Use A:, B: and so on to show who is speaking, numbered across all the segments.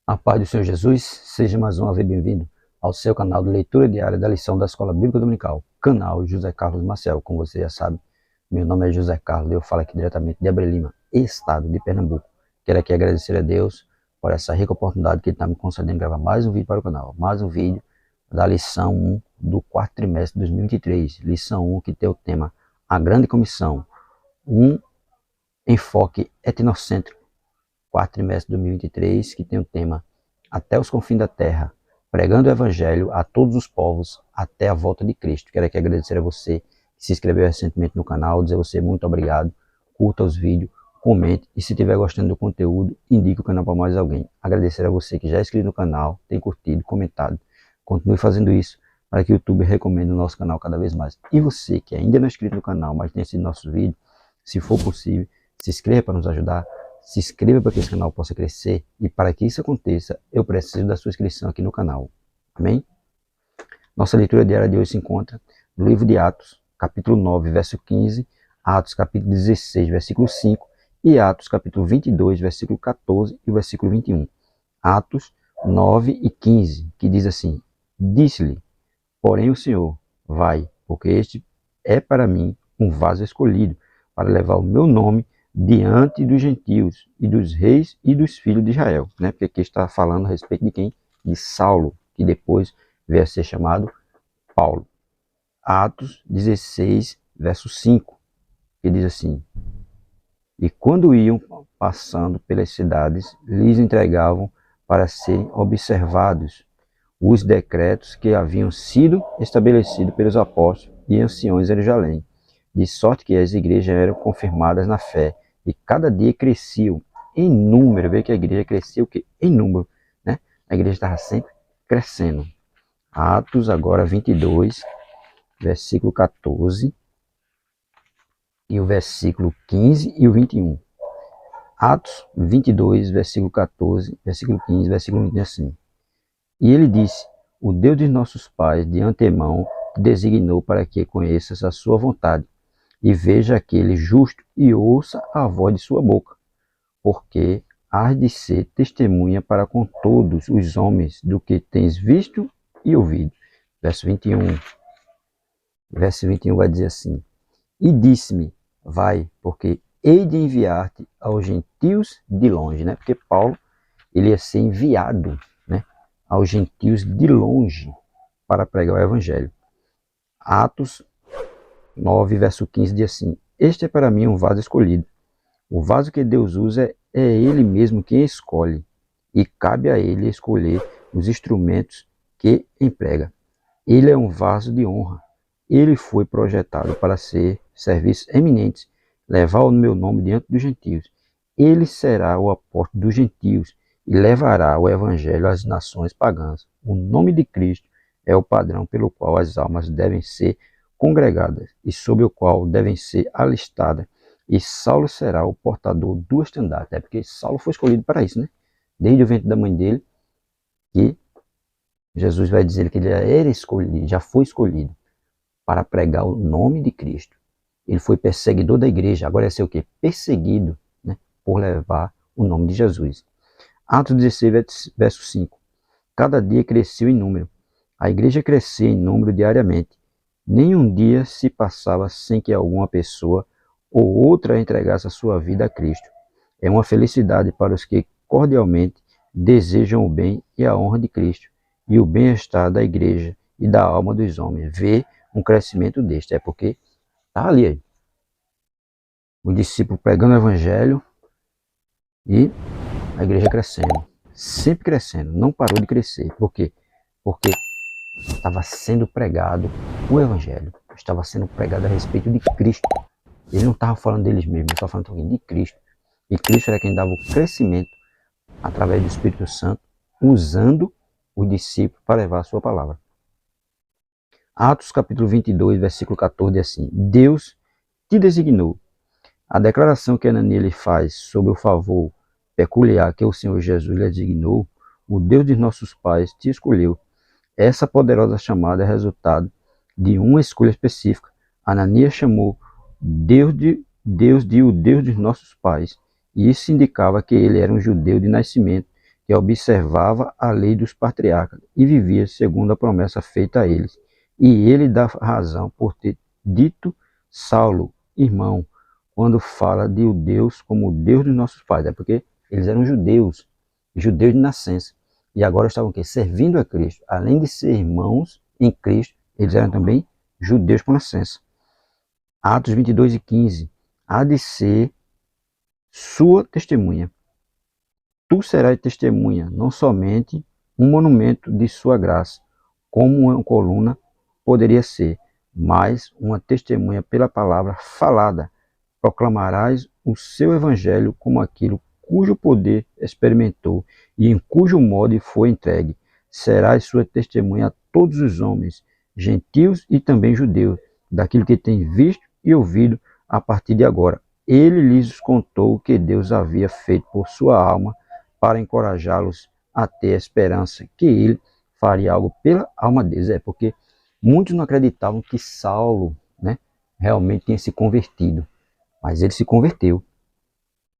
A: A paz do Senhor Jesus, seja mais uma vez bem-vindo ao seu canal de leitura diária da lição da Escola Bíblica Dominical, canal José Carlos Maciel. Como você já sabe, meu nome é José Carlos e eu falo aqui diretamente de Abreu Lima, estado de Pernambuco. Quero aqui agradecer a Deus por essa rica oportunidade que Ele está me concedendo de gravar mais um vídeo para o canal, mais um vídeo da lição 1 do quarto trimestre de 2023, lição 1 que tem o tema A Grande Comissão, um enfoque etnocêntrico. Quarto trimestre de 2023, que tem o tema Até os confins da terra, pregando o evangelho a todos os povos até a volta de Cristo. Quero aqui agradecer a você que se inscreveu recentemente no canal, dizer a você muito obrigado, curta os vídeos, comente e se estiver gostando do conteúdo, indique o canal para mais alguém. Agradecer a você que já é inscrito no canal, tem curtido, comentado. Continue fazendo isso para que o YouTube recomende o nosso canal cada vez mais. E você que ainda não é inscrito no canal, mas tem assistido nossos vídeos, se for possível, se inscreva para nos ajudar. Se inscreva para que esse canal possa crescer e para que isso aconteça, eu preciso da sua inscrição aqui no canal. Amém? Nossa leitura diária de hoje se encontra no livro de Atos, capítulo 9, verso 15, Atos, capítulo 16, versículo 5 e Atos, capítulo 22, versículo 14 e versículo 21. Atos 9 e 15, que diz assim: Disse-lhe, porém o Senhor, vai, porque este é para mim um vaso escolhido, para levar o meu nome diante dos gentios e dos reis e dos filhos de Israel, né? Porque aqui está falando a respeito de quem? De Saulo, que depois veio a ser chamado Paulo. Atos 16, verso 5, que diz assim: E quando iam passando pelas cidades, lhes entregavam para serem observados os decretos que haviam sido estabelecidos pelos apóstolos e anciões em Jerusalém, de sorte que as igrejas eram confirmadas na fé, e cada dia cresciam em número. Vê que a igreja cresceu em número, né? A igreja estava sempre crescendo. Atos agora 22, versículo 14, e o versículo 15 e o 21. Atos 22, versículo 14, versículo 15, versículo 20, assim. E ele disse: O Deus de nossos pais de antemão te designou para que conheças a sua vontade, e veja aquele justo e ouça a voz de sua boca, porque hás de ser testemunha para com todos os homens do que tens visto e ouvido. Verso 21. Verso 21 vai dizer assim: E disse-me, vai, porque hei de enviar-te aos gentios de longe, né? Porque Paulo, ele ia ser enviado, né, aos gentios de longe para pregar o evangelho. Atos 9, verso 15 diz assim: Este é para mim um vaso escolhido. O vaso que Deus usa é Ele mesmo quem escolhe, e cabe a Ele escolher os instrumentos que emprega. Ele é um vaso de honra. Ele foi projetado para ser serviços eminentes, levar o meu nome diante dos gentios. Ele será o apóstolo dos gentios e levará o evangelho às nações pagãs. O nome de Cristo é o padrão pelo qual as almas devem ser congregadas e sobre o qual devem ser alistadas. E Saulo será o portador do estandarte. É porque Saulo foi escolhido para isso, né? Desde o ventre da mãe dele, que Jesus vai dizer que ele já era escolhido, já foi escolhido para pregar o nome de Cristo. Ele foi perseguidor da igreja, agora é ser o quê? Perseguido, né, por levar o nome de Jesus. Atos 16, verso 5. Cada dia cresceu em número. A igreja crescia em número diariamente. Nenhum dia se passava sem que alguma pessoa ou outra entregasse a sua vida a Cristo. É uma felicidade para os que cordialmente desejam o bem e a honra de Cristo e o bem-estar da igreja e da alma dos homens. Ver um crescimento deste, é porque está ali aí. O discípulo pregando o evangelho e a igreja crescendo, sempre crescendo, não parou de crescer. Por quê? Porque estava sendo pregado o evangelho, estava sendo pregado a respeito de Cristo. Ele não estava falando deles mesmos, ele estava falando também de Cristo. E Cristo era quem dava o crescimento através do Espírito Santo, usando o discípulo para levar a sua palavra. Atos capítulo 22, versículo 14, diz assim: Deus te designou. A declaração que Ananias lhe faz sobre o favor peculiar que o Senhor Jesus lhe designou, o Deus de nossos pais te escolheu. Essa poderosa chamada é resultado de uma escolha específica. Ananias chamou Deus de o Deus de nossos pais, e isso indicava que ele era um judeu de nascimento que observava a lei dos patriarcas e vivia segundo a promessa feita a eles. E ele dá razão por ter dito Saulo, irmão, quando fala de o Deus como o Deus dos nossos pais. É porque eles eram judeus, judeus de nascença. E agora estavam o quê? Servindo a Cristo. Além de ser irmãos em Cristo, eles eram também judeus por nascença. Atos 22:15. Há de ser sua testemunha. Tu serás testemunha, não somente um monumento de sua graça, como uma coluna poderia ser, mas uma testemunha pela palavra falada. Proclamarás o seu evangelho como aquilo cujo poder experimentou e em cujo modo foi entregue. Serás sua testemunha a todos os homens, gentios e também judeus, daquilo que tem visto e ouvido a partir de agora. Ele lhes contou o que Deus havia feito por sua alma para encorajá-los a ter esperança que ele faria algo pela alma deles. Porque muitos não acreditavam que Saulo, né, realmente tinha se convertido, mas ele se converteu.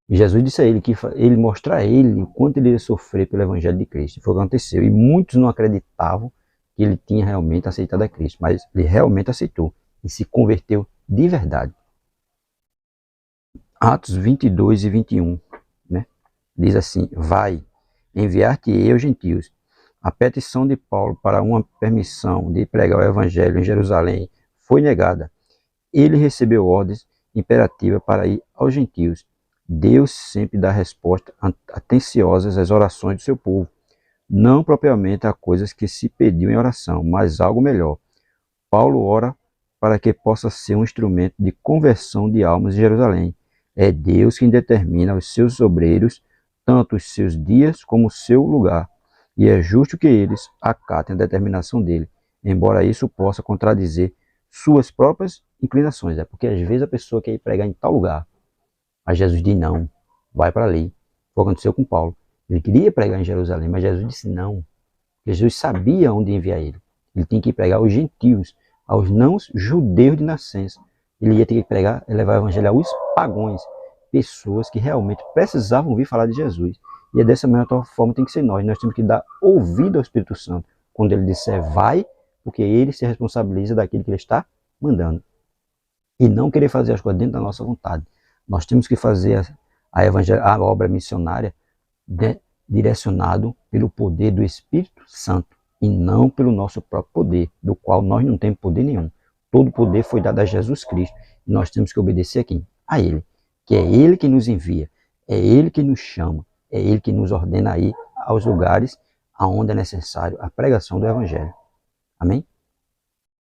A: E Jesus disse a ele que ele mostrar a ele o quanto ele ia sofrer pelo evangelho de Cristo. Foi o que aconteceu. E muitos não acreditavam que ele tinha realmente aceitado a Cristo, mas ele realmente aceitou e se converteu de verdade. Atos 22:21, né? Diz assim: vai, enviar-te-ei aos gentios. A petição de Paulo para uma permissão de pregar o evangelho em Jerusalém foi negada. Ele recebeu ordens imperativas para ir aos gentios. Deus sempre dá respostas atenciosas às orações do seu povo, não propriamente a coisas que se pediu em oração, mas algo melhor. Paulo ora para que possa ser um instrumento de conversão de almas em Jerusalém. É Deus quem determina os seus obreiros, tanto os seus dias como o seu lugar, e é justo que eles acatem a determinação dele, embora isso possa contradizer suas próprias inclinações. É porque às vezes a pessoa quer ir pregar em tal lugar, mas Jesus diz não, vai para ali. Foi o que aconteceu com Paulo. Ele queria pregar em Jerusalém, mas Jesus disse não. Jesus sabia onde enviar ele. Ele tinha que pregar aos gentios, aos não judeus de nascença. Ele ia ter que pregar, levar o evangelho aos pagões, pessoas que realmente precisavam ouvir falar de Jesus. E é dessa mesma forma tem que ser nós. Nós temos que dar ouvido ao Espírito Santo. Quando ele disser vai, porque ele se responsabiliza daquilo que ele está mandando. E não querer fazer as coisas dentro da nossa vontade. Nós temos que fazer a obra missionária direcionado pelo poder do Espírito Santo e não pelo nosso próprio poder, do qual nós não temos poder nenhum. Todo poder foi dado a Jesus Cristo e nós temos que obedecer a quem? A Ele, que é Ele que nos envia, é Ele que nos chama, é Ele que nos ordena a ir aos lugares aonde é necessário a pregação do Evangelho. Amém?